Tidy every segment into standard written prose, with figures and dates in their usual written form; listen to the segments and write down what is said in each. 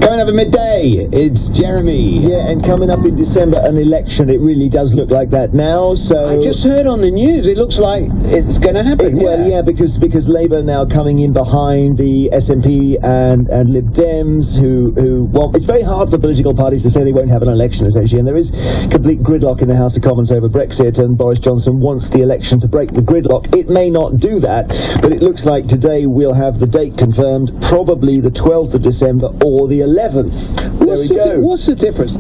Coming up at midday, it's Jeremy. Yeah, and coming up in December, an election. It really does look like that now. So I just heard on the news, it looks like it's going to happen. Because Labour now coming in behind the SNP and Lib Dems, who well, it's very hard for political parties to say they won't have an election, essentially, and there is complete gridlock in the House of Commons over Brexit, and Boris Johnson wants the election to break the gridlock. It may not do that, but it looks like today we'll have the date confirmed, probably the 12th of December or the 11th. There we go. What's the difference?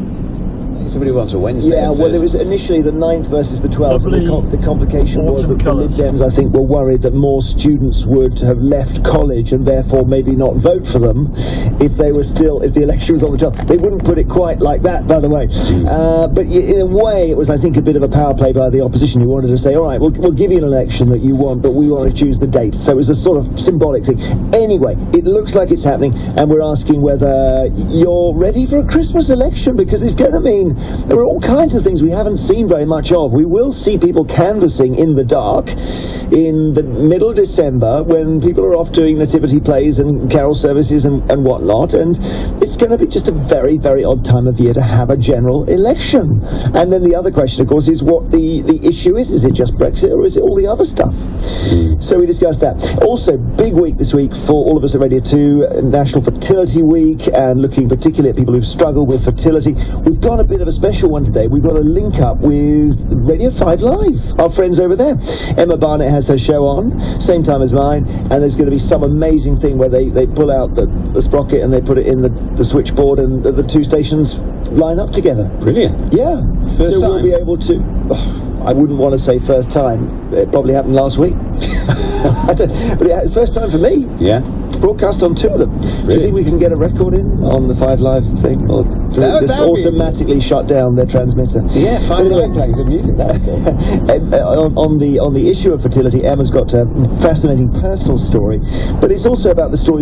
Somebody wants a Wednesday. Yeah, well, it was initially the 9th versus the 12th. The complication was that the Lib Dems, I think, were worried that more students would have left college and therefore maybe not vote for them if the election was on the 12th. They wouldn't put it quite like that, by the way. But in a way, it was, I think, a bit of a power play by the opposition who wanted to say, all right, we'll give you an election that you want, but we want to choose the date. So it was a sort of symbolic thing. Anyway, it looks like it's happening, and we're asking whether you're ready for a Christmas election, because it's going to mean there are all kinds of things we haven't seen very much of. We will see people canvassing in the dark in the middle of December when people are off doing nativity plays and carol services and whatnot, and it's going to be just a very, very odd time of year to have a general election. And then the other question, of course, is what the issue is. Is it just Brexit or is it all the other stuff? So we discussed that. Also, big week this week for all of us at Radio 2, National Fertility Week, and looking particularly at people who've struggled with fertility. We've got a bit of a special one today. We've got a link up with Radio 5 Live, our friends over there. Emma Barnett has her show on, same time as mine, and there's going to be some amazing thing where they pull out the sprocket and they put it in the switchboard, and the two stations line up together. Brilliant. Yeah. First so time. We'll be able to... I wouldn't want to say first time. It probably happened last week. But it's first time for me. Yeah. Broadcast on two of them. Really? Do you think we can get a record in on the 5 Live thing? Or does it just automatically shut down their transmitter? Yeah, 5 Live plays the music. On the issue of fertility, Emma's got a fascinating personal story, but it's also about the stories